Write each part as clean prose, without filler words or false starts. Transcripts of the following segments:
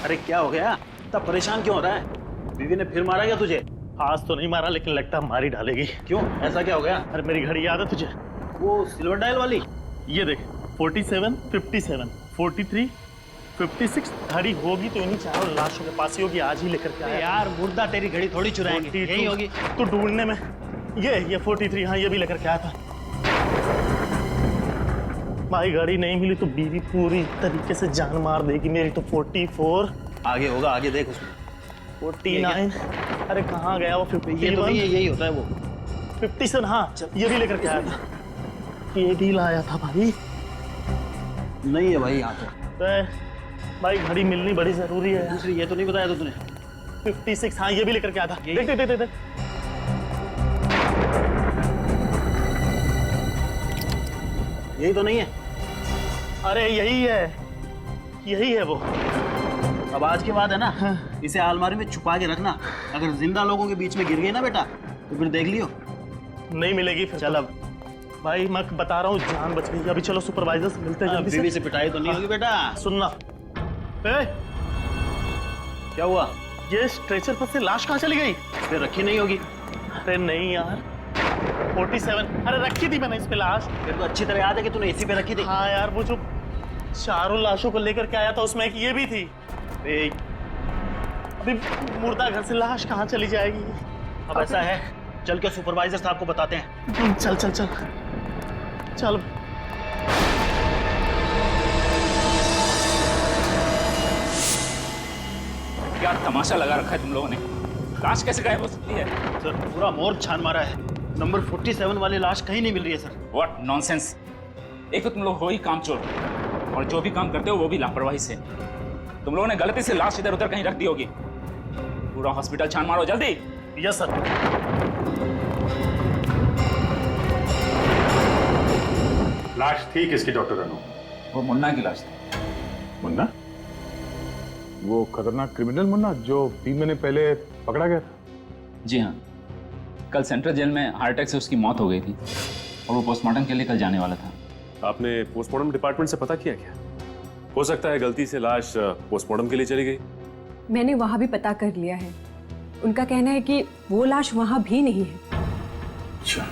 अरे क्या हो गया, इतना परेशान क्यों हो रहा है? बीवी ने फिर मारा क्या तुझे? आज तो नहीं मारा, लेकिन लगता है मारी डालेगी। क्यों, ऐसा क्या हो गया? अरे मेरी घड़ी याद है तुझे? वो सिल्वर डायल वाली? ये देख, 47, 57, 43, 56 घड़ी होगी तो इन्हीं चारों लाशों के पास ही होगी। आज ही लेकर के आया यार मुर्दा तेरी घड़ी थोड़ी चुराएंगे, यही होगी। तो ढूंढने में ये 43, हाँ ये भी लेकर के आया था। भाई घड़ी नहीं मिली तो बीवी पूरी तरीके से जान मार देगी मेरी। तो 44, आगे होगा, आगे देख उसमें। 49, अरे कहाँ गया वो 51? ये तो नहीं है, यही होता है वो। 57, हाँ ये भी लेकर के आया था। ये भी लाया था भाई। नहीं है भाई यहाँ तो भाई घड़ी मिलनी बड़ी जरूरी है। दूसरी ये तो नहीं बताया तो तूने? 56, हाँ ये भी लेकर के आया था। देख देख देख देख। यही तो नहीं है? अरे यही है वो। अब आज के बाद है ना, इसे अलमारी में छुपा के रखना। अगर जिंदा लोगों के बीच में गिर गई ना बेटा, तो फिर देख लियो। नहीं मिलेगी फिर। चल अब भाई मैं बता रहा हूँ, जान बच गई। अभी चलो सुपरवाइजर से मिलते हैं जल्दी बीवी से पिटाई तो नहीं होगी बेटा? सुनना, ए, क्या हुआ? ये स्ट्रेचर पर से लाश कहाँ चली गई? फिर रखी नहीं होगी। अरे नहीं यार, 47, अरे रखी थी मैंने इस पे लाश। फिर तो अच्छी तरह याद है कि तूने इसी पे रखी थी। हाँ यार, वो जो चारों लाशों को लेकर के आया था उसमें एक ये भी थी। अभी मुर्दा घर से लाश कहाँ चली जाएगी? अब ऐसा है, चल के सुपरवाइजर साहब को बताते हैं। चल चल चल चल। क्या तमाशा लगा रखा है तुम लोगों ने? लाश कैसे गायब हो सकती है? सर पूरा मोर्ग छान मारा है, नंबर 47 वाली लाश कहीं नहीं मिल रही है सर। What nonsense! एक तो तुम लोग हो ही कामचोर, और जो भी काम करते हो वो भी लापरवाही से। तुम लोगों ने गलती से लाश इधर उधर कहीं रख दी होगी। पूरा हॉस्पिटल छान मारो जल्दी। Yes sir. लाश थी किसकी डॉक्टर अनु? वो मुन्ना की लाश थी। मुन्ना? वो खतरनाक क्रिमिनल मुन्ना जो 3 महीने पहले पकड़ा गया था? जी हाँ, कल सेंट्रल जेल में हार्ट अटैक से उसकी मौत हो गई थी और वो पोस्टमार्टम के लिए कल जाने वाला था। आपने पोस्टमार्टम डिपार्टमेंट से पता किया क्या? हो सकता है गलती से लाश पोस्टमार्टम के लिए चली गई। मैंने वहां भी पता कर लिया है। उनका कहना है कि वो लाश वहां भी नहीं है। अच्छा,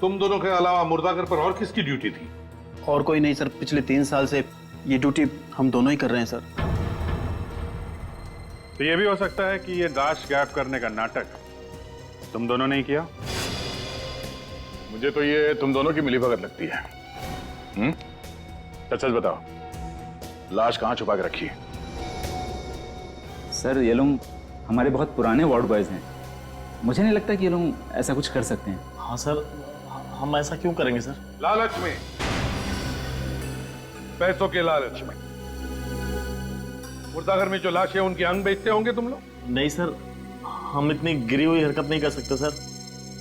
तुम दोनों के अलावा मुर्दाघर पर और किसकी ड्यूटी थी? और कोई नहीं सर, पिछले 3 साल से ये ड्यूटी हम दोनों ही कर रहे हैं सर। तो ये भी हो सकता है कि ये लाश गायब करने का नाटक तुम दोनों ने ही किया। मुझे तो ये तुम दोनों की मिलीभगत लगती है। सच बताओ, लाश कहाँ छुपा के रखी है? सर ये लोग हमारे बहुत पुराने वार्ड बॉयज हैं। मुझे नहीं लगता कि ये लोग ऐसा कुछ कर सकते हैं। हाँ सर, हम ऐसा क्यों करेंगे सर? लालच में, पैसों के लालच में। मुर्दाघर में जो लाश है उनके अंग बेचते होंगे तुम लोग? नहीं सर, हम इतनी गिरी हुई हरकत नहीं कर सकते सर।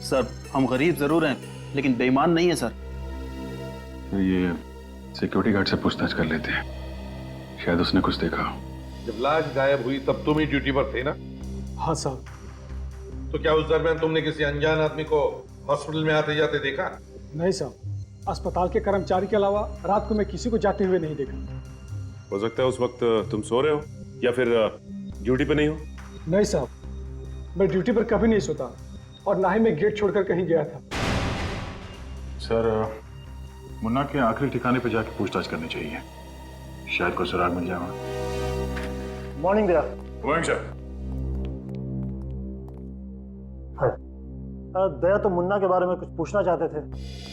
सर हम गरीब जरूर हैं, लेकिन बेईमान नहीं है सर। तो ये सिक्योरिटी गार्ड से पूछताछ कर लेते हैं, शायद उसने कुछ देखा। जब लाश गायब हुई तब तुम ही ड्यूटी पर थे ना? हाँ सर। तो क्या उस दरमियान तुमने किसी अनजान आदमी को हॉस्पिटल में आते जाते देखा? नहीं साहब, अस्पताल के कर्मचारी के अलावा रात को मैं किसी को जाते हुए नहीं देखा। हो सकता है उस वक्त तुम सो रहे हो या फिर ड्यूटी पे नहीं हो। नहीं साहब, मैं ड्यूटी पर कभी नहीं सोता और ना ही मैं गेट छोड़कर कहीं गया था। सर मुन्ना के आखिरी ठिकाने पे जाके पूछताछ करनी चाहिए, शायद कोई सुराग मिल जाएगा। Morning Daya. Morning sir. Daya तो मुन्ना के बारे में कुछ पूछना चाहते थे,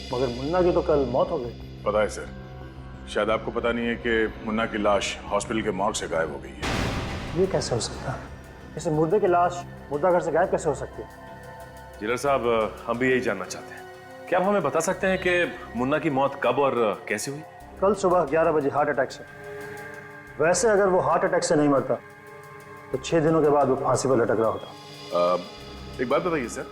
मगर मुन्ना की तो कल मौत हो गई। पता है सर, शायद आपको पता नहीं है कि मुन्ना की लाश हॉस्पिटल के मॉर्ग से गायब हो गई है। ये कैसे हो सकता है? इसे मुर्दे की लाश मुर्दा घर से गायब कैसे हो सकती है? जिलर साहब, हम भी यही जानना चाहते हैं। क्या आप हमें बता सकते हैं कि मुन्ना की मौत कब और कैसे हुई? कल सुबह 11 बजे हार्ट अटैक से। वैसे अगर वो हार्ट अटैक से नहीं मरता तो 6 दिनों के बाद वो फांसी पर लटक रहा होता। एक बात बताइए सर,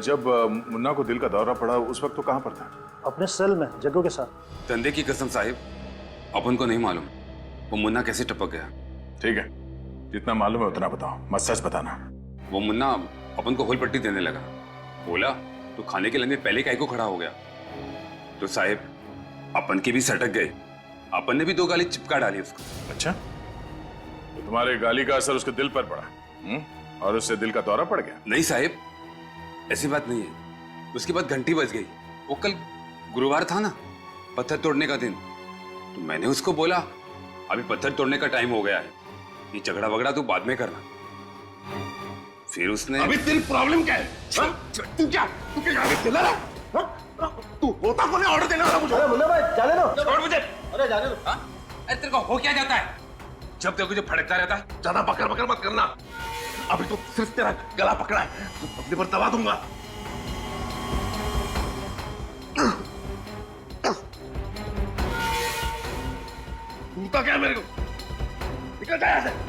जब मुन्ना को दिल का दौरा पड़ा उस वक्त तो कहाँ पर था? अपने सेल में जग्गू के साथ। धंधे की कसम साहिब, अपन को नहीं मालूम वो मुन्ना कैसे टपक गया। ठीक है, जितना मालूम है उतना बताओ, मत सच बताना। वो मुन्ना अपन को होल पट्टी देने लगा। बोला तो खाने के लंदे पहले काहे को खड़ा हो गया। तो साहिब अपन के भी सटक गए, अपन ने भी 2 गाली चिपका डाली उसको। अच्छा, तुम्हारे गाली का असर उसके दिल पर पड़ा, और उससे दिल का दौरा पड़ गया। नहीं साहिब, ऐसी बात नहीं है। उसके बाद घंटी बज गई। वो कल गुरुवार था ना, पत्थर तोड़ने का दिन, तो मैंने उसको बोला अभी पत्थर तोड़ने का टाइम हो गया है, ये झगड़ा वगड़ा तू बाद में करना। फिर उसने अभी तेरी प्रॉब्लम क्या है? तू क्या चिल्ला रहा? तू होता कौन है ऑर्डर देने वाला मुझे? अरे मुन्ना भाई जाने दो। छोड़ मुझे। अरे जाने दो। हाँ? अरे तेरे को हो क्या जाता है? जब देखो जो फड़कता रहता है। ज्यादा बकर बकर मत करना। अभी तो सिर्फ तेरा गला पकड़ा है, तो अपने पर दबा दूंगा। तूता क्या है मेरे को? निकल जा यहाँ से।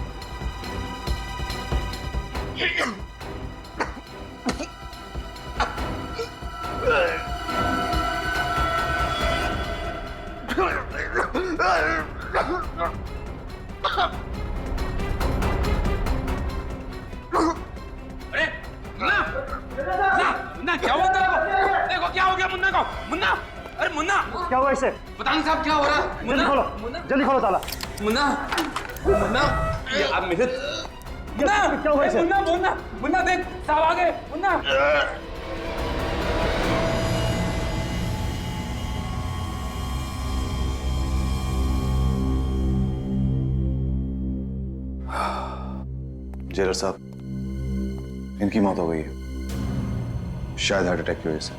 अरे मुन्ना, मुन्ना क्या हुआ तेरे को? देखो क्या हो गया मुन्ना को? मुन्ना, अरे मुन्ना, क्या हुआ इसे? पता साहब क्या हो रहा है? जल्दी खोलो, जल्दी खोलो ताला। मुन्ना, मुन्ना, ये आप मेरे मुन्ना, क्या हुआ इसे? मुन्ना, मुन्ना, मुन्ना देख साहब आ गए। मुन्ना जेलर साहब, इनकी मौत हो गई है, शायद हार्ट अटैक की वजह से।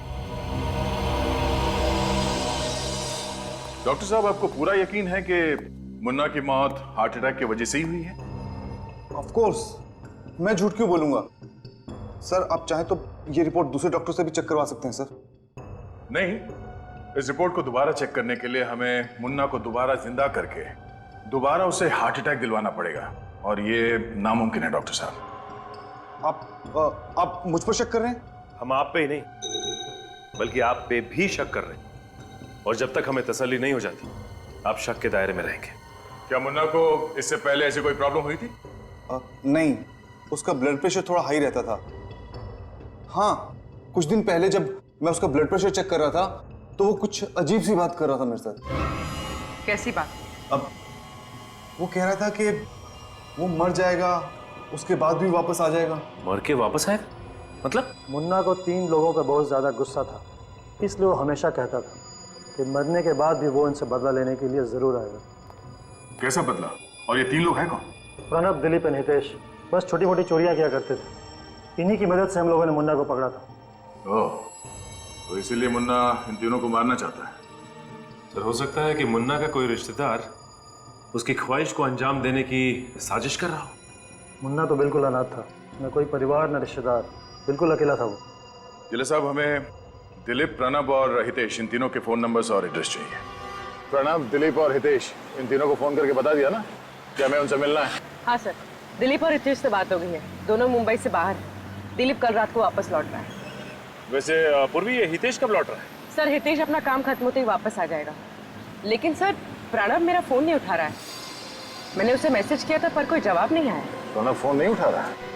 डॉक्टर साहब, आपको पूरा यकीन है कि मुन्ना की मौत हार्ट अटैक की वजह से ही हुई है? ऑफ कोर्स, मैं झूठ क्यों बोलूंगा सर। आप चाहें तो ये रिपोर्ट दूसरे डॉक्टर से भी चेक करवा सकते हैं सर। नहीं, इस रिपोर्ट को दोबारा चेक करने के लिए हमें मुन्ना को दोबारा जिंदा करके दोबारा उसे हार्ट अटैक दिलवाना पड़ेगा, और ये नामुमकिन है डॉक्टर साहब। आप मुझ पर शक कर रहे हैं? हम आप पे ही नहीं, बल्कि आप पे भी शक कर रहे हैं, और जब तक हमें तसल्ली नहीं हो जाती, आप शक के दायरे में रहेंगे। क्या मुन्ना को इससे पहले ऐसी कोई प्रॉब्लम हुई थी? नहीं, उसका ब्लड प्रेशर थोड़ा हाई रहता था। हाँ, कुछ दिन पहले जब मैं उसका ब्लड प्रेशर चेक कर रहा था तो वो कुछ अजीब सी बात कर रहा था मेरे साथ। कैसी बात? अब वो कह रहा था कि वो मर जाएगा, उसके बाद भी वापस आ जाएगा। मर के वापस आएगा? मतलब? मुन्ना को 3 लोगों का बहुत ज्यादा गुस्सा था, इसलिए वो हमेशा कहता था कि मरने के बाद भी वो इनसे बदला लेने के लिए जरूर आएगा। कैसा बदला? और ये 3 लोग हैं कौन? प्रणब, दिलीप और हितेश बस छोटी मोटी चोरियां किया करते थे। इन्हीं की मदद से हम लोगों ने मुन्ना को पकड़ा था। ओह, तो इसीलिए मुन्ना इन तीनों को मारना चाहता है। सर, हो सकता है कि मुन्ना का कोई रिश्तेदार उसकी ख्वाहिश को अंजाम देने की साजिश कर रहा हो। मुन्ना तो बिल्कुल अनाथ था, न कोई परिवार न रिश्तेदार, बिल्कुल अकेला था वो। जिले साहब, हमें दिलीप, प्रणब और हितेश, इन तीनों के फोन नंबर्स और एड्रेस चाहिए। प्रणब, दिलीप और हितेश, इन तीनों को फोन करके बता दिया ना कि हमें उनसे मिलना है? हाँ सर, दिलीप और हितेश से बात हो गई है, दोनों मुंबई से बाहर हैं। दिलीप कल रात को वापस लौट रहा है। वैसे पूर्वी, ये हितेश कब लौट रहा है? सर, हितेश अपना काम खत्म होते ही वापस आ जाएगा। लेकिन सर, प्रणब मेरा फोन नहीं उठा रहा है। मैंने उसे मैसेज किया था पर कोई जवाब नहीं आया। प्रणब फोन नहीं उठा रहा है?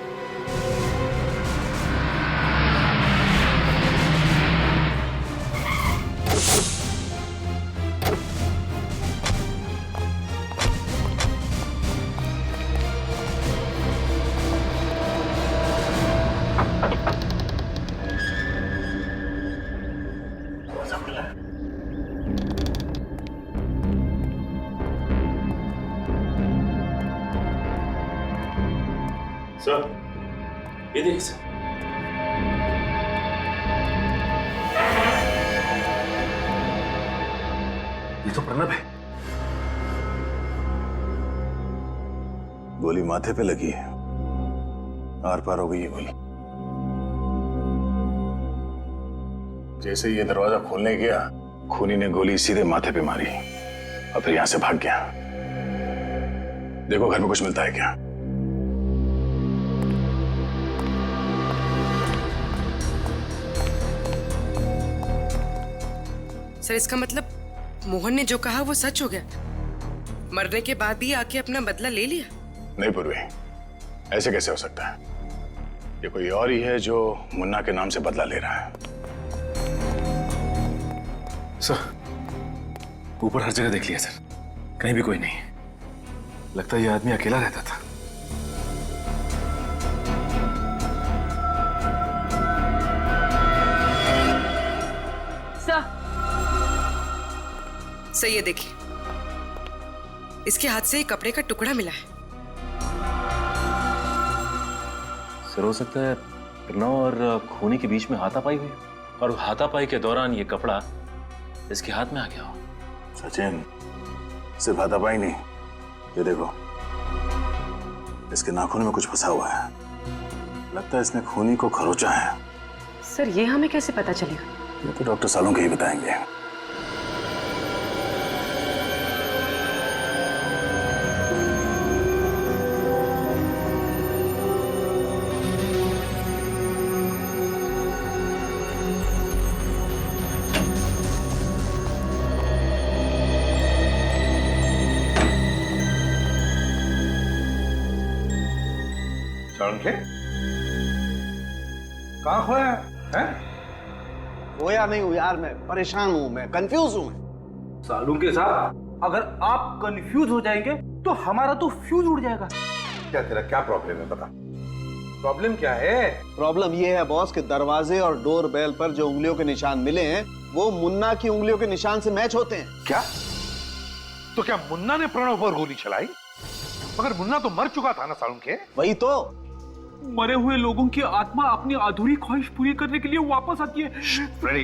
सर, ये देखिए सर। ये तो प्रणब है। गोली माथे पे लगी है, आर पार हो गई है गोली। जैसे ये दरवाजा खोलने गया, खूनी ने गोली सीधे माथे पे मारी और फिर यहां से भाग गया। देखो घर में कुछ मिलता है क्या? सर, इसका मतलब मोहन ने जो कहा वो सच हो गया? मरने के बाद भी आके अपना बदला ले लिया? नहीं पूर्वी, ऐसे कैसे हो सकता है? ये कोई और ही है जो मुन्ना के नाम से बदला ले रहा है। सर, ऊपर हर जगह देख लिया सर, कहीं भी कोई नहीं। लगता है ये आदमी अकेला रहता था। सर ये देखिए, इसके हाथ से एक कपड़े का टुकड़ा मिला है। सर हो सकता है प्रणव और खूनी के बीच में हाथापाई हुई और हाथापाई के दौरान ये कपड़ा इसके हाथ में आ गया हो। सचिन, सिर्फ हाथापाई नहीं, ये देखो इसके नाखून में कुछ फंसा हुआ है। लगता है इसने खूनी को खरोचा है। सर ये हमें कैसे पता चलेगा? ये तो डॉक्टर सालुंखे ही बताएंगे। सालुंखे, कहाँ खोया है? खोया नहीं हूँ यार, मैं परेशान हूँ, मैं कंफ्यूज हूँ। सालुंखे साहब, अगर आप कंफ्यूज हो जाएंगे तो हमारा तो फ्यूज उड़ जाएगा। क्या तेरा क्या प्रॉब्लम है, बता। प्रॉब्लम क्या है? प्रॉब्लम ये है बॉस कि दरवाजे और डोर बेल पर जो उंगलियों के निशान मिले हैं वो मुन्ना की उंगलियों के निशान से मैच होते हैं। क्या? तो क्या मुन्ना ने प्रणव पर गोली चलाई? मगर मुन्ना तो मर चुका था ना सालुंखे। वही तो। मरे हुए लोगों की आत्मा अपनी अधूरी ख्वाहिश पूरी करने के लिए वापस आती है। फ्रेडी,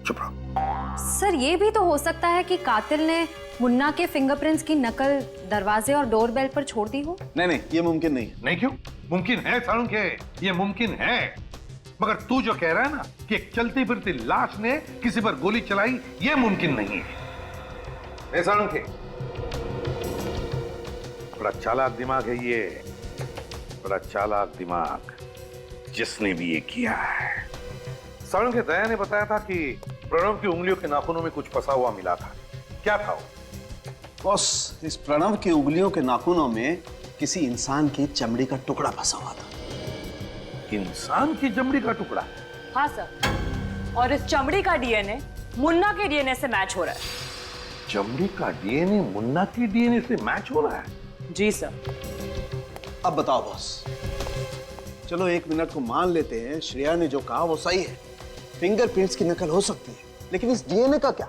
चुप रहो। सर ये भी तो हो सकता है कि कातिल ने मुन्ना के फिंगरप्रिंट्स की नकल दरवाजे और डोरबेल पर छोड़ दी हो। नहीं, ये मुमकिन नहीं है। नहीं क्यों? मुमकिन है सालुंखे, ये मुमकिन है। मगर तू जो कह रहा है ना कि एक चलती फिरती लाश ने किसी पर गोली चलाई, ये मुमकिन नहीं है। सालुंखे, बड़ा चालाक दिमाग है ये, बड़ा चालाक दिमाग जिसने भी ये किया है। सालुंखे, दया ने बताया था कि प्रणव की उंगलियों के नाखूनों में कुछ फंसा हुआ मिला था। क्या था वो? बॉस, इस प्रणव की उंगलियों के नाखूनों में किसी इंसान की चमड़ी का टुकड़ा फंसा हुआ था। इंसान की चमड़ी का टुकड़ा? हाँ सर, और इस चमड़ी का डीएनए मुन्ना के डीएनए से मैच हो रहा है। चमड़ी का डीएनए मुन्ना की डीएनए से मैच हो रहा है? जी सर। अब बताओ बॉस, चलो एक मिनट को मान लेते हैं श्रेया ने जो कहा वो सही है, फिंगरप्रिंट्स की नकल हो सकती है, लेकिन इस डीएनए का क्या?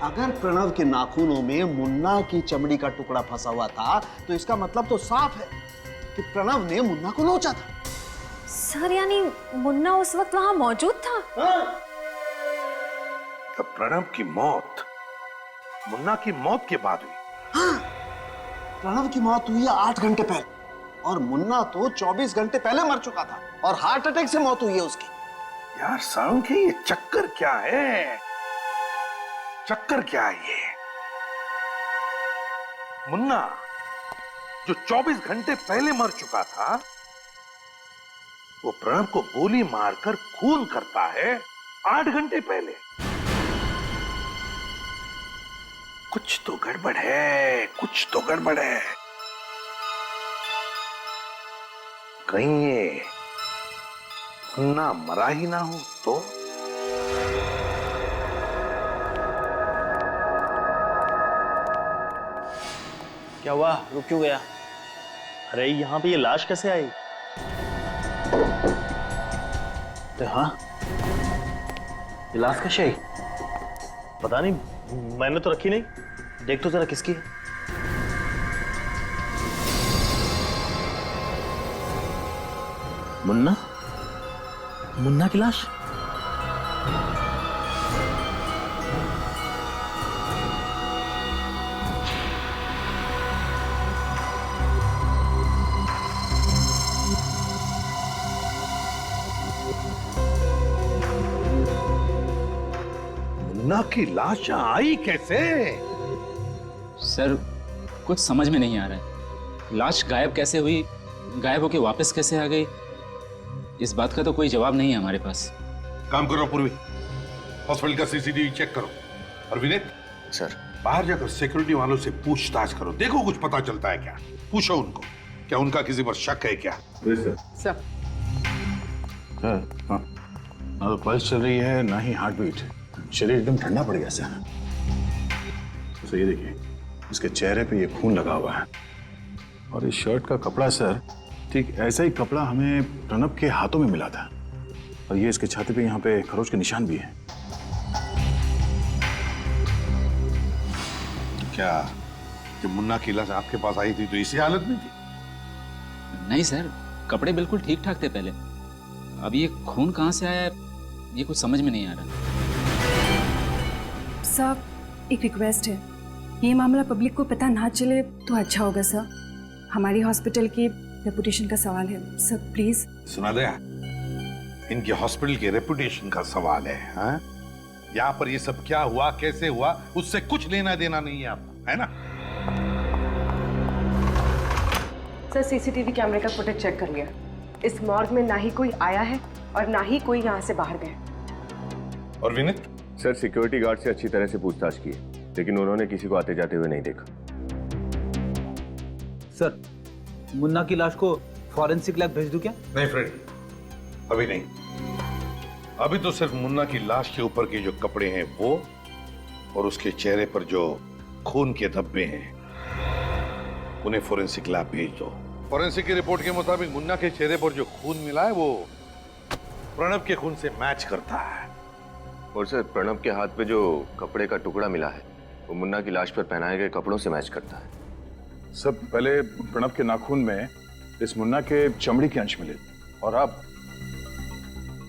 अगर प्रणव के नाखूनों में मुन्ना की चमड़ी का टुकड़ा फंसा हुआ था तो इसका मतलब तो साफ है कि प्रणव ने मुन्ना को नोचा था। सर यानी मुन्ना उस वक्त वहां मौजूद था? तो प्रणव की मौत मुन्ना की मौत के बाद हुई? हाँ, प्रणव की मौत हुई है 8 घंटे पहले और मुन्ना तो 24 घंटे पहले मर चुका था और हार्ट अटैक से मौत हुई है उसकी। यार सालुंखे, ये चक्कर क्या है? चक्कर क्या है ये? मुन्ना जो 24 घंटे पहले मर चुका था वो प्रणव को गोली मारकर खून करता है 8 घंटे पहले। कुछ तो गड़बड़ है, कुछ तो गड़बड़ है। कहीं ये मुन्ना मरा ही ना हो तो? क्या हुआ, रुक क्यों गया? अरे यहाँ पे ये लाश कैसे आई? तो हाँ, ये लाश कैसे आई? पता नहीं, मैंने तो रखी नहीं। देख तो जरा किसकी है। मुन्ना? मुन्ना की लाश? मुन्ना की लाश यहाँ आई कैसे? सर कुछ समझ में नहीं आ रहा है। लाश गायब कैसे हुई, गायब होके वापस कैसे आ गई, इस बात का तो कोई जवाब नहीं है हमारे पास। काम करो पूर्वी, हॉस्पिटल का सीसीटीवी चेक करो। और विनीत सर, बाहर जाकर सिक्योरिटी वालों से पूछताछ करो, देखो कुछ पता चलता है क्या। पूछो उनको, क्या उनका किसी पर शक है क्या? सर हाँ, ना तो पल्स चल रही है ना ही हार्ट बीट। शरीर एकदम ठंडा पड़ गया सर। तो ये देखिए, इसके चेहरे पे ये खून लगा हुआ है और इस शर्ट का कपड़ा सर, ठीक ऐसा ही कपड़ा हमें प्रणव के हाथों में मिला था और ये इसके छाती पे यहाँ पे खरोच के निशान भी है। क्या जब मुन्ना की लाश आपके पास आई थी तो इसी हालत में थी? नहीं सर, कपड़े बिल्कुल ठीक ठाक थे पहले। अब ये खून कहाँ से आया ये कुछ समझ में नहीं आ रहा। सर, एक रिक्वेस्ट है, ये मामला पब्लिक को पता ना चले तो अच्छा होगा सर। हमारी हॉस्पिटल की रेपुटेशन का सवाल है सर, प्लीज। सुना दया, इनके हॉस्पिटल के रेपुटेशन का सवाल है। हाँ? यहाँ पर ये सब क्या हुआ, कैसे हुआ, उससे कुछ लेना देना नहीं है आपका, है ना? सर, सीसीटीवी कैमरे का फुटेज चेक कर लिया। इस मॉर्ग में ना ही कोई आया है और ना ही कोई यहाँ से बाहर गया। और विनीत? सर, सिक्योरिटी गार्ड से अच्छी तरह से पूछताछ की, लेकिन उन्होंने किसी को आते जाते हुए नहीं देखा। सर, मुन्ना की लाश को फॉरेंसिक लैब भेज दूं क्या? नहीं फ्रेड, अभी नहीं। अभी तो सिर्फ मुन्ना की लाश के ऊपर के जो कपड़े हैं वो, और उसके चेहरे पर जो खून के धब्बे हैं, उन्हें फॉरेंसिक लैब भेज दो। फॉरेंसिक की रिपोर्ट के मुताबिक मुन्ना के चेहरे पर जो खून मिला है वो प्रणब के खून से मैच करता है। और सर, प्रणब के हाथ पे जो कपड़े का टुकड़ा मिला है वो मुन्ना की लाश पर पहनाए गए कपड़ों से मैच करता है। सब पहले प्रणब के नाखून में इस मुन्ना के चमड़ी के अंश मिले, और अब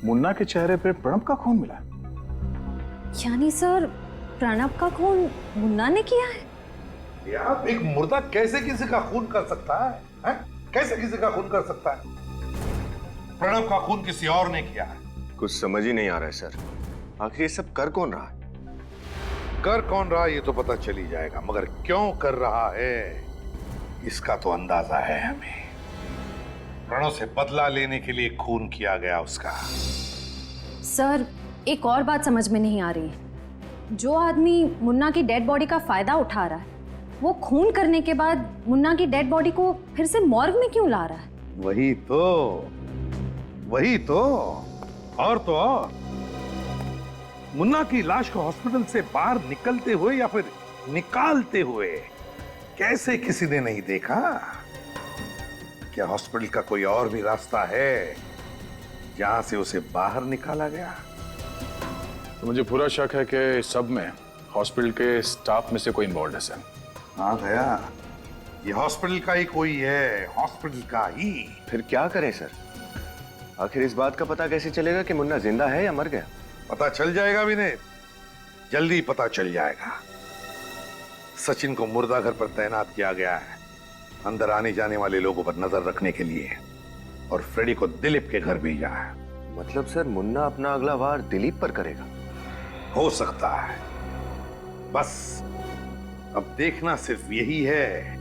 मुन्ना के चेहरे पे प्रणब का खून मिला। यानी सर, प्रणब का खून मुन्ना ने किया है? यार, एक मुर्दा कैसे किसी का खून कर सकता है? हैं? कैसे किसी का खून कर सकता है? प्रणब का खून किसी और ने किया है। कुछ समझ ही नहीं आ रहा है सर, आखिर ये सब कर कौन रहा है? कर कौन रहा है ये तो पता चल ही जाएगा, मगर क्यों कर रहा है इसका तो अंदाजा है हमें। प्रणव से बदला लेने के लिए खून किया गया उसका। सर, एक और बात समझ में नहीं आ रही है। जो आदमी मुन्ना की डेड बॉडी का फायदा उठा रहा है, वो खून करने के बाद मुन्ना की डेड बॉडी को फिर से मॉर्ग में क्यों ला रहा है? वही तो और तो और, मुन्ना की लाश को हॉस्पिटल से बाहर निकलते हुए या फिर निकालते हुए कैसे किसी ने नहीं देखा? क्या हॉस्पिटल का कोई और भी रास्ता है जहां से उसे बाहर निकाला गया? तो मुझे पूरा शक है कि सब में हॉस्पिटल के स्टाफ में से कोई इन्वॉल्व है सर। हाँ दया, ये हॉस्पिटल का ही कोई है, हॉस्पिटल का ही। फिर क्या करें सर? आखिर इस बात का पता कैसे चलेगा कि मुन्ना जिंदा है या मर गया? पता चल जाएगा विनीत, जल्दी पता चल जाएगा। सचिन को मुर्दा घर पर तैनात किया गया है, अंदर आने जाने वाले लोगों पर नजर रखने के लिए, और फ्रेडी को दिलीप के घर भेजा है। मतलब सर, मुन्ना अपना अगला वार दिलीप पर करेगा? हो सकता है, बस अब देखना सिर्फ यही है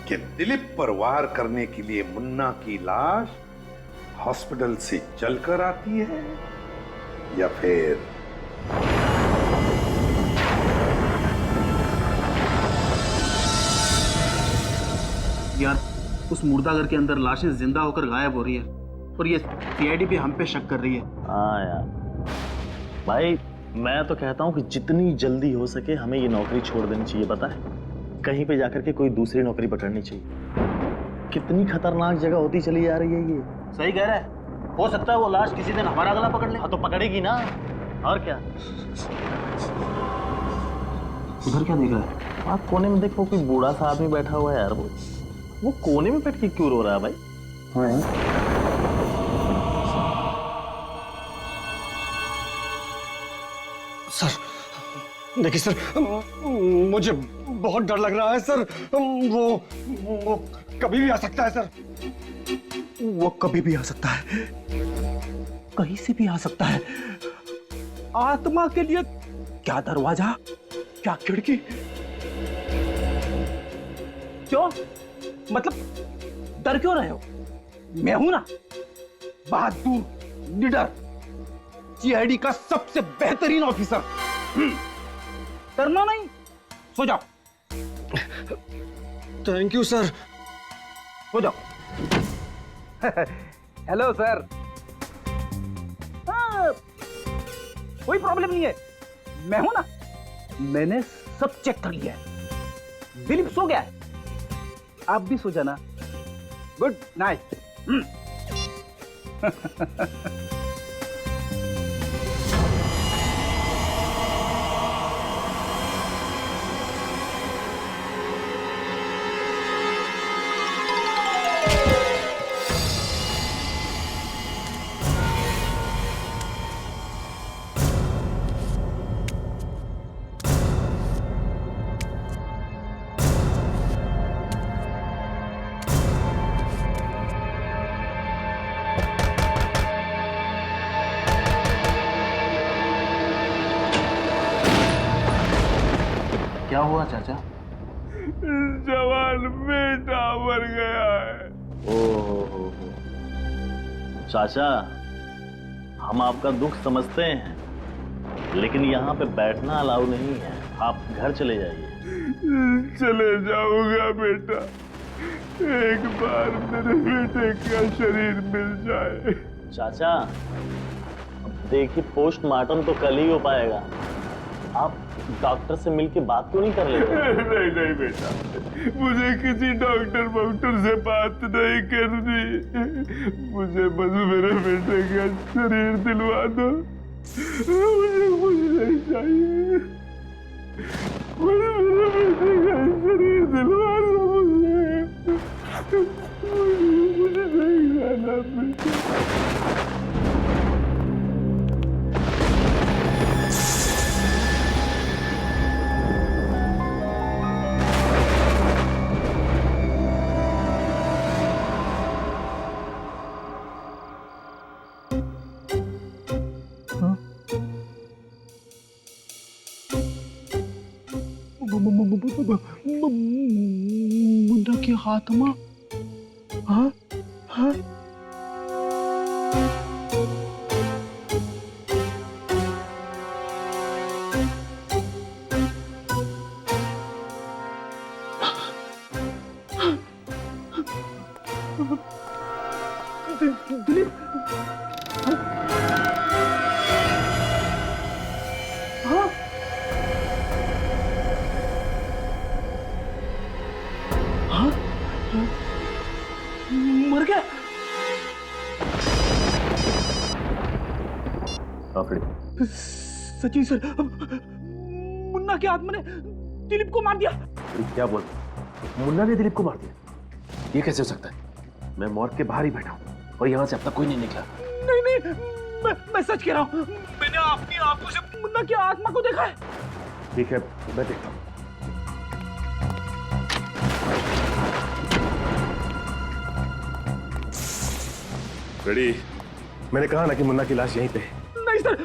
कि दिलीप पर वार करने के लिए मुन्ना की लाश हॉस्पिटल से चलकर आती है या फिर यार, उस मुर्दाघर के अंदर लाशें जिंदा होकर गायब हो रही है और ये सीआईडी भी हम पे शक कर रही है। हाँ यार भाई, मैं तो कहता हूँ कि जितनी जल्दी हो सके हमें ये नौकरी छोड़ देनी चाहिए। पता है, कहीं पे जाकर के कोई दूसरी नौकरी पकड़नी चाहिए। कितनी खतरनाक जगह होती चली जा रही है ये। सही कह रहा है, हो सकता है वो लाश किसी दिन हमारा गला पकड़ ले। हाँ तो पकड़ेगी ना, और क्या। उधर क्या देख रहा है? आप कोने में देखो, कोई बूढ़ा सा आदमी बैठा हुआ है यार। वो कोने में बैठ के क्यों रो रहा है भाई? हाँ यार, सर देखिए सर, मुझे बहुत डर लग रहा है सर। वो कभी भी आ सकता है सर। वो कभी भी आ सकता है, कहीं से भी आ सकता है। आत्मा के लिए क्या दरवाजा, क्या खिड़की? क्यों, मतलब डर क्यों रहे हो? मैं हूं ना, बहादुर, निडर, सीआईडी का सबसे बेहतरीन ऑफिसर। डरना नहीं, सो जाओ। थैंक यू सर, सो जाओ। Hello sir. हाँ, कोई प्रॉब्लम नहीं है, मैं हूं ना, मैंने सब चेक कर लिया है। दिलीप सो गया है, आप भी सो जाना। Good night. क्या हुआ चाचा? जवान बेटा मर गया है। ओहो, चाचा हम आपका दुख समझते हैं, लेकिन यहाँ पे बैठना अलाउ नहीं है, आप घर चले जाइए। चले जाऊंगा बेटा, एक बार मेरे बेटे का शरीर मिल जाए। चाचा अब देखिए पोस्टमार्टम तो कल ही हो पाएगा, आप डॉक्टर से मिलके बात क्यों नहीं कर लेते? नहीं नहीं बेटा, मुझे किसी डॉक्टर से बात नहीं करनी, मुझे बस मेरे बेटे का शरीर दिलवा दो, मुझे कुछ नहीं चाहिए, मुझे मेरे बेटे का शरीर दिलवा दो, मुझे नहीं जाना बेटा। मुन्ना की आत्मा? हाँ हाँ दिलीप, हाँ हाँ मर गया। सचिन सर, मुन्ना की आत्मा ने दिलीप को मार दिया। क्या बोल, मुन्ना ने दिलीप को मार दिया? ये कैसे हो सकता है? मैं मॉर्ग के बाहर ही बैठा हूँ और यहाँ से अब तक कोई नहीं निकला। नहीं नहीं, मैं सच कह रहा हूँ, मैंने अपनी आंखों से मुन्ना की आत्मा को देखा है। ठीक है, मैं देखता हूँ। रेडी, मैंने कहा ना कि मुन्ना की लाश यहीं पे है। नहीं सर,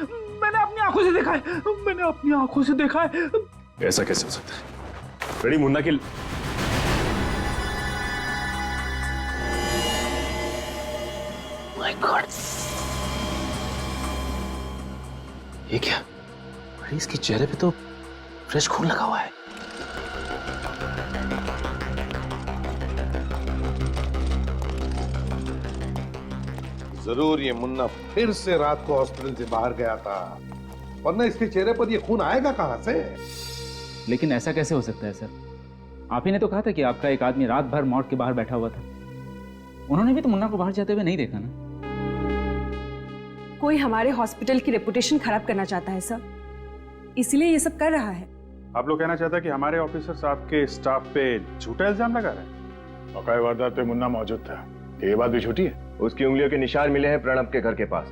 मैंने अपनी आंखों से देखा है, मैंने अपनी आंखों से देखा है। ऐसा कैसे हो सकता है? रेडी, मुन्ना की माय गॉड, ये क्या? अरे इसके चेहरे पे तो फ्रेश खून लगा हुआ है। जरूर ये मुन्ना फिर से रात को हॉस्पिटल से बाहर गया था, वरना इसके चेहरे पर ये खून आएगा कहां से? लेकिन ऐसा कैसे हो सकता है सर? आप ही ने तो कहा था कि आपका एक आदमी रात भर मॉर्ग के बाहर बैठा हुआ था। उन्होंने भी तो मुन्ना को बाहर जाते हुए नहीं देखा ना। कोई हमारे हॉस्पिटल की रेपुटेशन खराब करना चाहता है सर, इसलिए ये सब कर रहा है। आप लोग कहना चाहते हैं कि हमारे ऑफिसर्स आपके स्टाफ पे झूठा इल्जाम लगा रहे हैं? औकाई वारदात पे मुन्ना मौजूद था, ये बात भी झूठी है? उसकी उंगलियों के निशान मिले हैं प्रणब के घर के पास,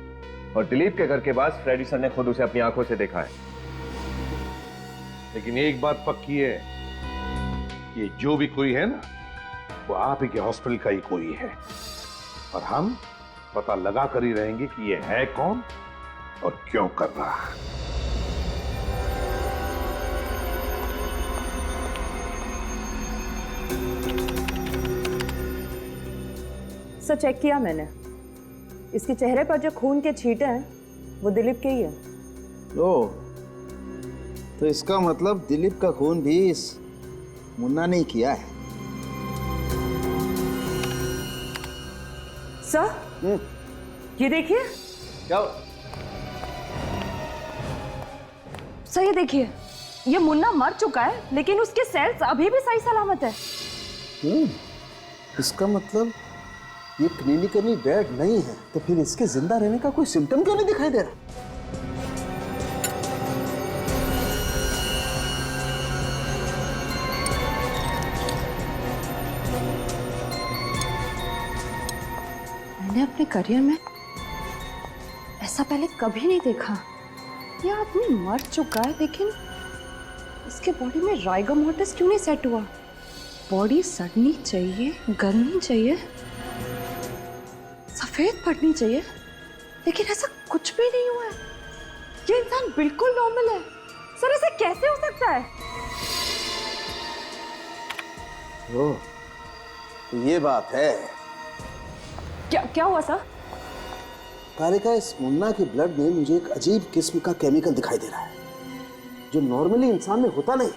और दिलीप के घर के पास फ्रेडी सर ने खुद उसे अपनी आंखों से देखा है। लेकिन एक बात पक्की है, ये जो भी कोई है ना, वो आप ही के हॉस्पिटल का ही कोई है, और हम पता लगा कर ही रहेंगे कि ये है कौन और क्यों कर रहा है। सर चेक किया मैंने, इसके चेहरे पर जो खून के छींटे हैं वो दिलीप के ही है। ओ, तो इसका मतलब दिलीप का खून भी इस मुन्ना ने किया है। सर ये देखिए। क्या? सर ये देखिए, ये मुन्ना मर चुका है लेकिन उसके सेल्स अभी भी सही सलामत है। इसका मतलब ये क्लिनिकली डेड नहीं है, तो फिर इसके जिंदा रहने का कोई सिम्टम क्यों नहीं दिखाई दे रहा? मैंने अपने करियर में ऐसा पहले कभी नहीं देखा। ये आदमी मर चुका है लेकिन इसके बॉडी में राइगर मॉर्टिस क्यों नहीं सेट हुआ? बॉडी सड़नी चाहिए, गलनी चाहिए, सफेद पड़नी चाहिए, लेकिन ऐसा कुछ भी नहीं हुआ है। ये इंसान बिल्कुल नॉर्मल है। सर ऐसे कैसे हो सकता है? ओह, तो ये बात है। क्या हुआ सर? तारिका, इस मुन्ना के ब्लड में मुझे एक अजीब किस्म का केमिकल दिखाई दे रहा है जो नॉर्मली इंसान में होता नहीं।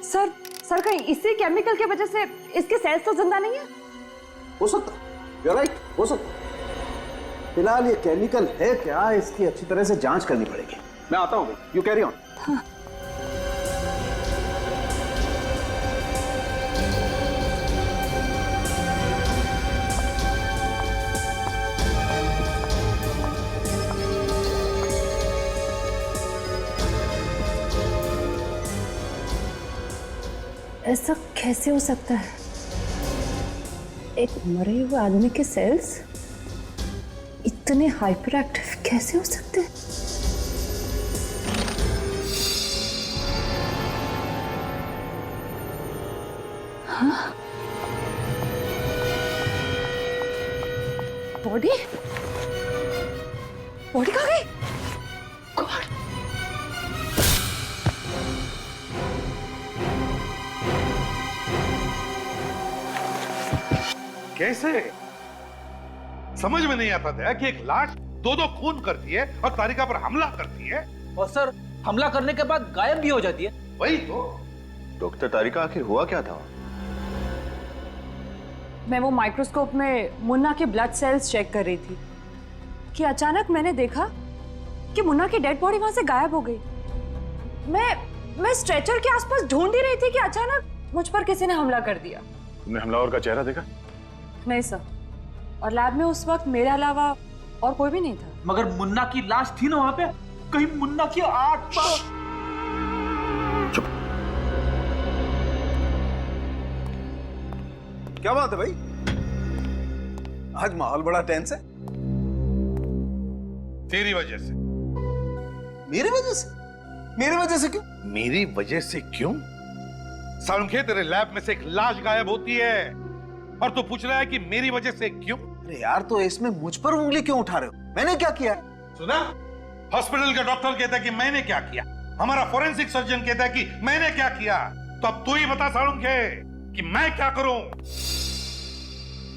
सर कहीं इसी केमिकल की वजह से इसके सेल्स तो जिंदा नहीं है? हो सकता, you're right, हो सकता। फिलहाल ये केमिकल है क्या, इसकी अच्छी तरह से जांच करनी पड़ेगी। मैं आता हूँ, यू कैरी ऑन। ऐसा कैसे हो सकता है? एक मरे हुए आदमी के सेल्स इतने हाइपर एक्टिव कैसे हो सकते हैं? हाँ? बॉडी कहाँ गई? गॉड! कैसे? समझ में नहीं आता था कि एक लाश दो खून करती है और तारिका पर हमला करती है, और सर हमला करने के बाद गायब भी हो जाती है। वही तो। डॉक्टर तारिका, आखिर हुआ क्या था? मैं वो माइक्रोस्कोप में मुन्ना के ब्लड सेल्स चेक कर रही थी कि अचानक मैंने देखा कि मुन्ना की डेड बॉडी वहां से गायब हो गई। मैं स्ट्रेचर के आसपास ढूंढ ही रही थी कि अचानक मुझ पर किसी ने हमला कर दिया। तुमने हमलावर का चेहरा देखा? नहीं सर, और लैब में उस वक्त मेरे अलावा और कोई भी नहीं था। मगर मुन्ना की लाश थी ना वहां पे, कहीं मुन्ना की आत्मा। चुप। क्या बात है भाई, आज माहौल बड़ा टेंस है। तेरी वजह से। मेरी वजह से? मेरी वजह से क्यों? मेरी वजह से क्यों? सालुंखे, तेरे लैब में से एक लाश गायब होती है और तू पूछ रहा है कि मेरी वजह से क्यों? अरे यार, तो इसमें मुझ पर उंगली क्यों उठा रहे हो? मैंने क्या किया? सुना? हॉस्पिटल का डॉक्टर कहता है कि मैंने क्या किया, हमारा फोरेंसिक सर्जन कहता है कि मैंने क्या किया, तो अब तू ही बता सालुंखे कि मैं क्या करूं?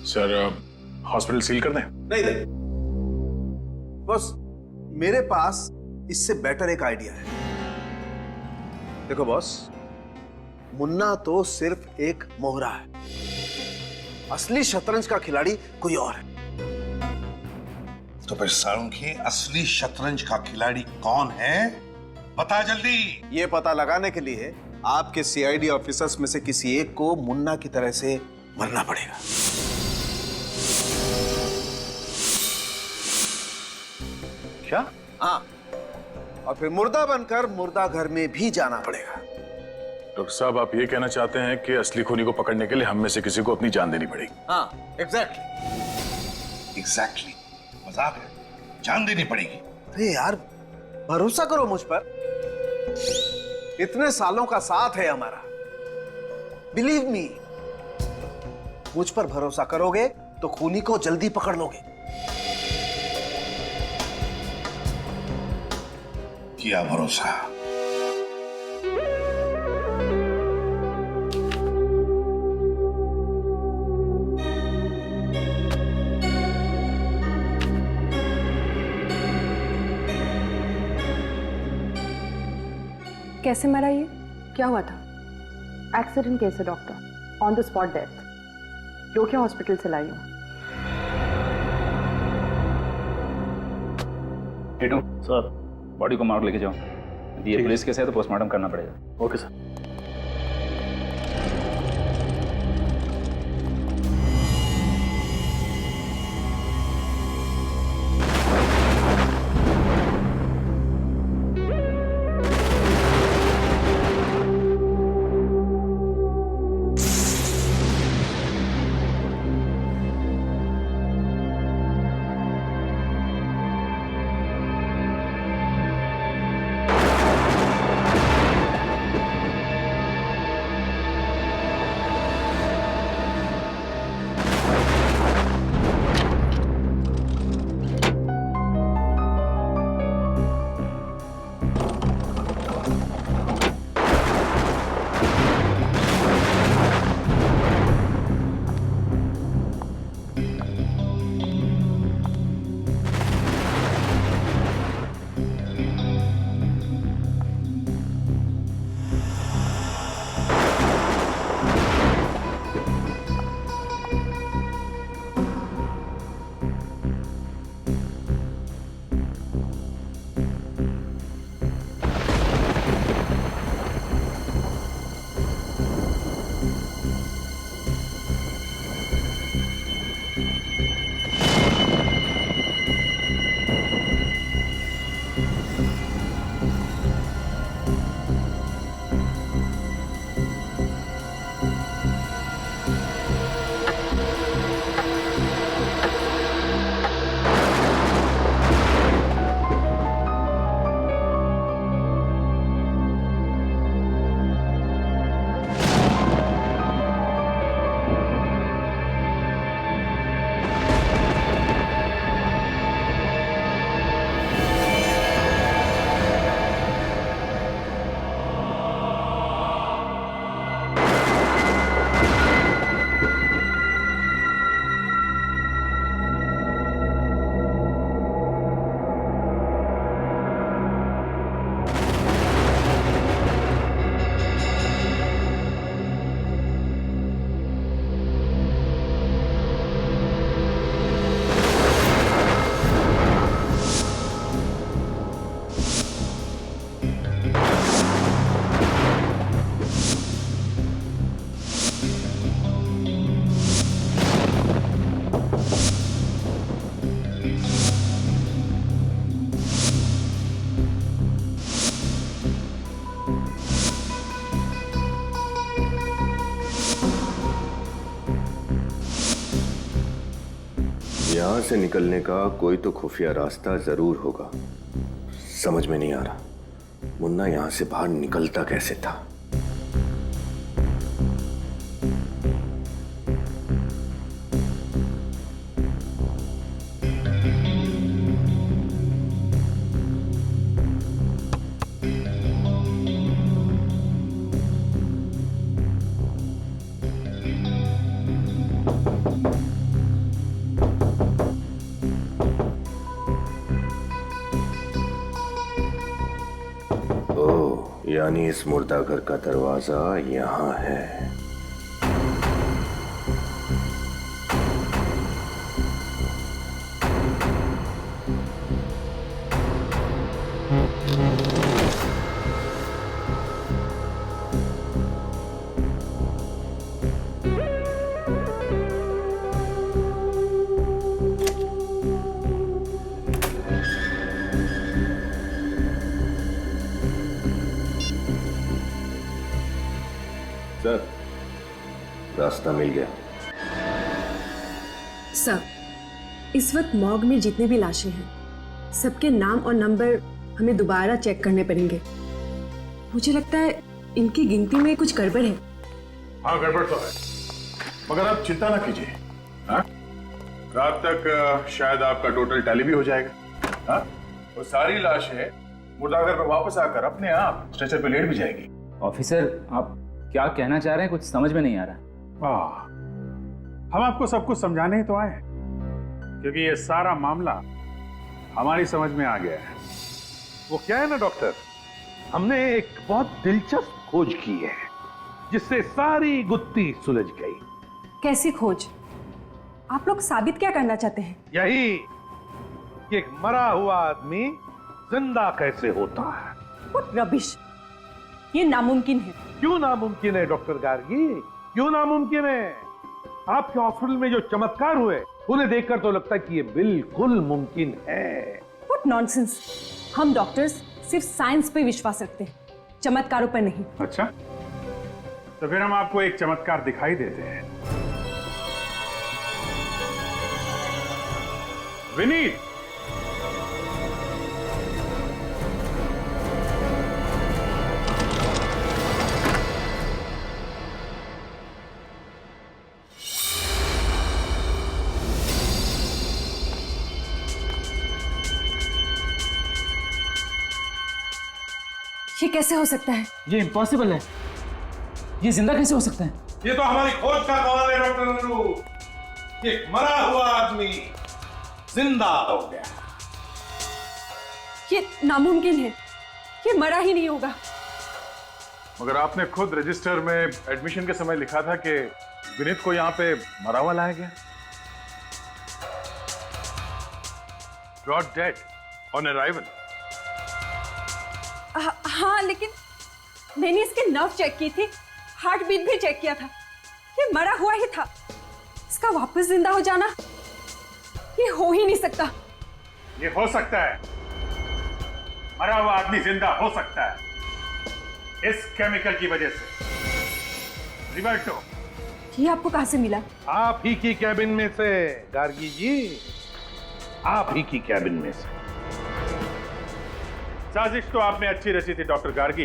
सर, हॉस्पिटल सील कर दें? नहीं, बस मेरे पास इससे बेटर एक आइडिया है। देखो बॉस, मुन्ना तो सिर्फ एक मोहरा है, असली शतरंज का खिलाड़ी कोई और है। तो फिर सालुंखे, असली शतरंज का खिलाड़ी कौन है? बता जल्दी। ये पता लगाने के लिए आपके सीआईडी ऑफिसर्स में से किसी एक को मुन्ना की तरह से मरना पड़ेगा। क्या? हाँ, और फिर मुर्दा बनकर मुर्दा घर में भी जाना पड़ेगा। डॉक्टर साहब, आप ये कहना चाहते हैं कि असली खूनी को पकड़ने के लिए हम में से किसी को अपनी जान देनी पड़ेगी? हाँ, एग्जैक्टली। मजाक है, जान देनी पड़ेगी। अरे यार, भरोसा करो मुझ पर, इतने सालों का साथ है हमारा। बिलीव मी, मुझ पर भरोसा करोगे तो खूनी को जल्दी पकड़ लोगे। किया भरोसा। कैसे मरा ये? क्या हुआ था? एक्सीडेंट केस है doctor, on the spot death. रोकिया हॉस्पिटल से लाई हूँ। टीटू सर, बॉडी को मार्ग लेके जाओ। ये पुलिस केस है तो पोस्टमार्टम करना पड़ेगा। Okay sir. यहां से निकलने का कोई तो खुफिया रास्ता जरूर होगा। समझ में नहीं आ रहा मुन्ना यहां से बाहर निकलता कैसे था। यानी इस मुर्दाघर का दरवाजा यहां है। सर, रास्ता मिल गया। सर, इस वक्त मॉर्ग में जितने भी लाशें हैं, सबके नाम और नंबर हमें दोबारा चेक करने पड़ेंगे। मुझे लगता है इनकी गिनती में कुछ गड़बड़ है। हाँ, गड़बड़ तो है, मगर आप चिंता ना कीजिए। हाँ? रात तक शायद आपका टोटल टैली भी हो जाएगा। हाँ? वो सारी लाशें मुर्दाघर पर वापस आकर अपने आप स्ट्रेचर पे लेट भी जाएगी। ऑफिसर, आप क्या कहना चाह रहे हैं? कुछ समझ में नहीं आ रहा। हम आपको सब कुछ समझाने ही तो आए हैं, क्योंकि ये सारा मामला हमारी समझ में आ गया है। वो क्या है ना डॉक्टर, हमने एक बहुत दिलचस्प खोज की है जिससे सारी गुत्थी सुलझ गई। कैसी खोज? आप लोग साबित क्या करना चाहते हैं? यही कि एक मरा हुआ आदमी जिंदा कैसे होता है। What rubbish! ये नामुमकिन है। क्यों नामुमकिन है डॉक्टर गार्गी? क्यों नामुमकिन है? आपके हॉस्पिटल में जो चमत्कार हुए उन्हें देखकर तो लगता है कि ये बिल्कुल मुमकिन है। What nonsense! हम डॉक्टर्स सिर्फ साइंस पे विश्वास रखते हैं, चमत्कारों पर नहीं। अच्छा, तो फिर हम आपको एक चमत्कार दिखाई देते हैं। विनीत, ये कैसे हो सकता है? ये इम्पॉसिबल है। ये जिंदा कैसे हो सकता है? ये तो हमारी खोज का कमाल है डॉक्टर नन्नू। एक मरा हुआ आदमी जिंदा हो गया। ये नामुमकिन है, ये मरा ही नहीं होगा। मगर आपने खुद रजिस्टर में एडमिशन के समय लिखा था कि विनीत को यहाँ पे मरा हुआ लाया गया। Brought dead on arrival. हाँ, लेकिन मैंने इसके नर्व चेक की थी, हार्ट बीट भी चेक किया था। ये मरा हुआ ही था। इसका वापस जिंदा हो जाना ये हो ही नहीं सकता। ये हो सकता है, मरा हुआ आदमी जिंदा हो सकता है इस केमिकल की वजह से। रिवर्टो, ये आपको कहां से मिला? आप ही की कैबिन में से गार्गी जी, आप ही की कैबिन में से। साजिश तो आपने अच्छी रची थी डॉक्टर गार्गी।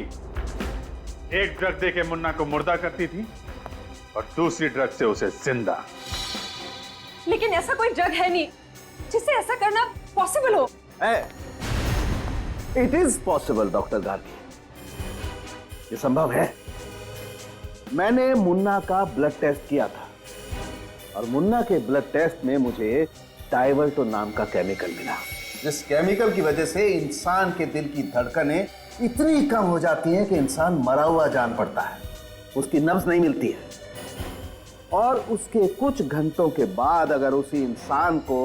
एक ड्रग देके मुन्ना को मुर्दा करती थी और दूसरी ड्रग से उसे जिंदा। लेकिन ऐसा कोई ड्रग है नहीं जिससे ऐसा करना पॉसिबल हो। It is possible doctor Gargi, ये संभव है। मैंने मुन्ना का ब्लड टेस्ट किया था और मुन्ना के ब्लड टेस्ट में मुझे डाइवर्टो नाम का केमिकल मिला, जिस केमिकल की वजह से इंसान के दिल की धड़कनें इतनी कम हो जाती हैं कि इंसान मरा हुआ जान पड़ता है, उसकी नब्ज नहीं मिलती है। और उसके कुछ घंटों के बाद अगर उसी इंसान को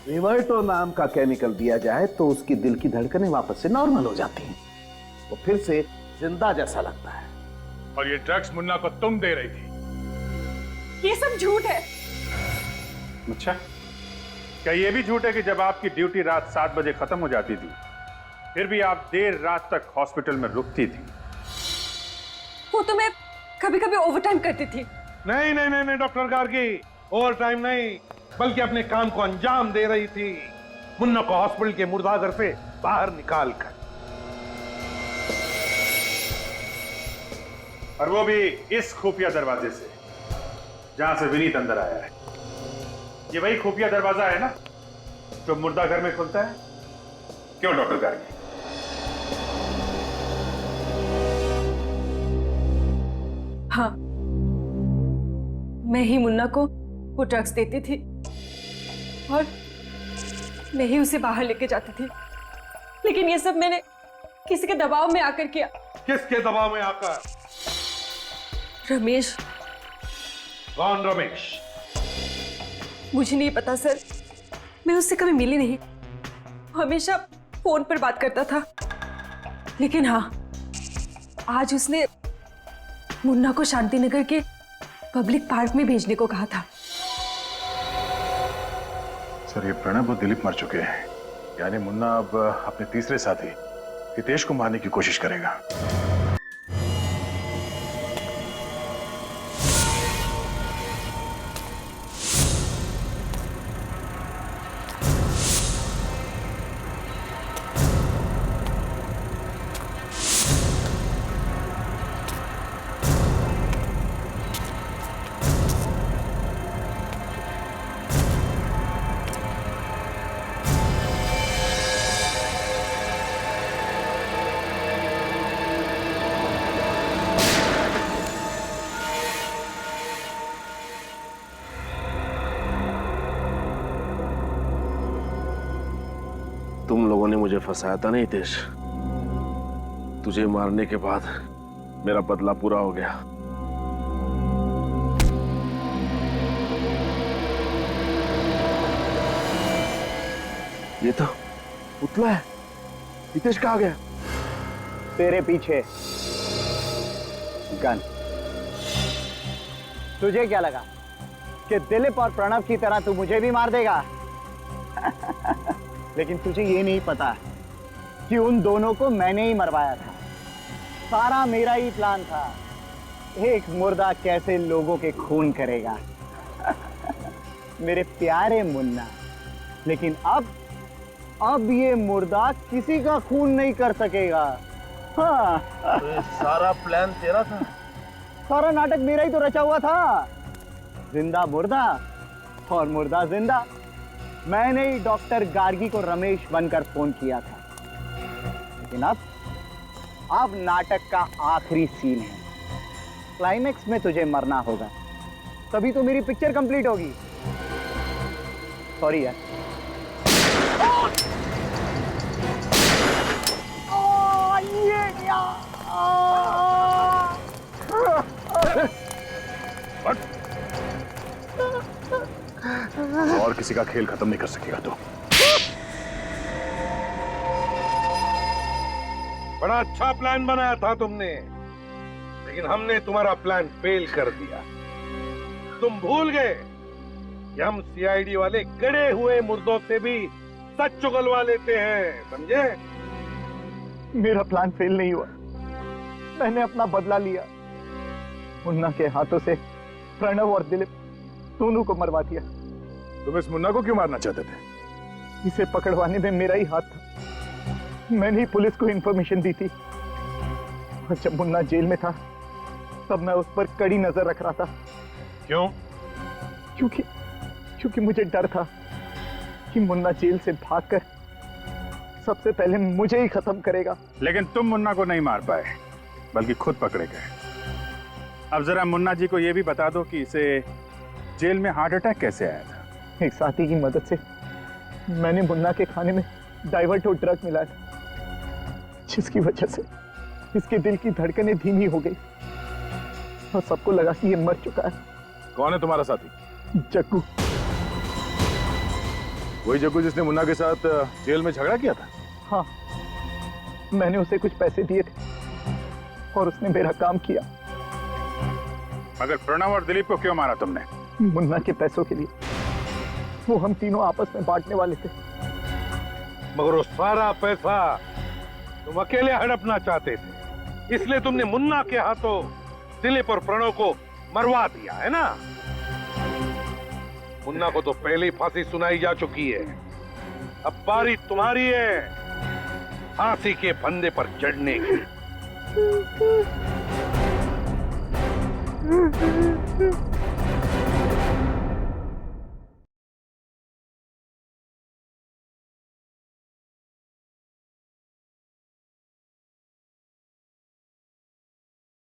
रिवर्टो नाम का केमिकल दिया जाए तो उसकी दिल की धड़कनें वापस से नॉर्मल हो जाती हैं, वो फिर से जिंदा जैसा लगता है। और ये ड्रग्स मुन्ना को तुम दे रही थी? ये सब झूठ है। अच्छा, क्या ये भी झूठ है कि जब आपकी ड्यूटी रात 7 बजे खत्म हो जाती थी फिर भी आप देर रात तक हॉस्पिटल में रुकती थी? वो तो मैं कभी कभी ओवरटाइम करती थी। नहीं नहीं नहीं नहीं डॉक्टर गार्गी, ओवर टाइम नहीं, बल्कि अपने काम को अंजाम दे रही थी, मुन्ना को हॉस्पिटल के मुर्दाघर से बाहर निकाल कर। और वो भी इस खुफिया दरवाजे से जहां से विनीत अंदर आया है। ये वही खुफिया दरवाजा है ना जो मुर्दाघर में खुलता है? क्यों डॉक्टर गार्गी? हाँ, मैं ही मुन्ना को वो ड्रग्स देती थी और मैं ही उसे बाहर लेके जाती थी, लेकिन ये सब मैंने किसी के दबाव में आकर किया। किसके दबाव में आकर? रमेश। कौन रमेश? मुझे नहीं पता सर, मैं उससे कभी मिली नहीं, हमेशा फोन पर बात करता था। लेकिन हाँ, आज उसने मुन्ना को शांतिनगर के पब्लिक पार्क में भेजने को कहा था। सर, ये प्रणब और दिलीप मर चुके हैं, यानी मुन्ना अब अपने तीसरे साथी हितेश को मारने की कोशिश करेगा। तुम लोगों ने मुझे फंसाया था नहीं हितेश? तुझे मारने के बाद मेरा बदला पूरा हो गया। ये तो पुतला है। हितेश कहाँ गया? तेरे पीछे गन। तुझे क्या लगा कि दिलीप और प्रणव की तरह तू मुझे भी मार देगा? लेकिन तुझे ये नहीं पता कि उन दोनों को मैंने ही मरवाया था। सारा मेरा ही प्लान था। एक मुर्दा कैसे लोगों के खून करेगा। मेरे प्यारे मुन्ना, लेकिन अब ये मुर्दा किसी का खून नहीं कर सकेगा। हाँ। तो सारा प्लान तेरा था? सारा नाटक मेरा ही तो रचा हुआ था। जिंदा मुर्दा और मुर्दा जिंदा। मैंने ही डॉक्टर गार्गी को रमेश बनकर फोन किया था। लेकिन अब नाटक का आखिरी सीन है। क्लाइमेक्स में तुझे मरना होगा, तभी तो मेरी पिक्चर कंप्लीट होगी। सॉरी यार। और किसी का खेल खत्म नहीं कर सकेगा तू। बड़ा अच्छा प्लान बनाया था तुमने, लेकिन हमने तुम्हारा प्लान फेल कर दिया। तुम भूल गए कि हम सीआईडी वाले गड़े हुए मुर्दों से भी सच चुगलवा लेते हैं, समझे? मेरा प्लान फेल नहीं हुआ। मैंने अपना बदला लिया। मुन्ना के हाथों से प्रणव और दिलीप दोनों को मरवा दिया। तुम इस मुन्ना को क्यों मारना चाहते थे? इसे पकड़वाने में मेरा ही हाथ था। मैंने ही पुलिस को इंफॉर्मेशन दी थी। और जब मुन्ना जेल में था तब मैं उस पर कड़ी नजर रख रहा था। क्यों? क्योंकि मुझे डर था कि मुन्ना जेल से भागकर सबसे पहले मुझे ही खत्म करेगा। लेकिन तुम मुन्ना को नहीं मार पाए, बल्कि खुद पकड़े गए। अब जरा मुन्ना जी को यह भी बता दो कि इसे जेल में हार्ट अटैक कैसे आया था? एक साथी की मदद से मैंने मुन्ना के खाने में डाइवर्टो ड्रग मिलाया था, जिसकी वजह से इसके दिल की धड़कनें धीमी हो गई और सबको लगा कि ये मर चुका है। कौन है तुम्हारा साथी? जग्गू। वही जग्गू जिसने मुन्ना के साथ जेल में झगड़ा किया था? हाँ, मैंने उसे कुछ पैसे दिए थे और उसने मेरा काम किया। मगर प्रणव और दिलीप को क्यों मारा तुमने? मुन्ना के पैसों के लिए। वो हम तीनों आपस में बांटने वाले थे। मगर वो सारा पैसा तुम अकेले हड़पना चाहते थे, इसलिए तुमने मुन्ना के हाथों दिलीप और प्रणव को मरवा दिया, है ना? मुन्ना को तो पहले ही फांसी सुनाई जा चुकी है। अब बारी तुम्हारी है फांसी के फंदे पर चढ़ने की।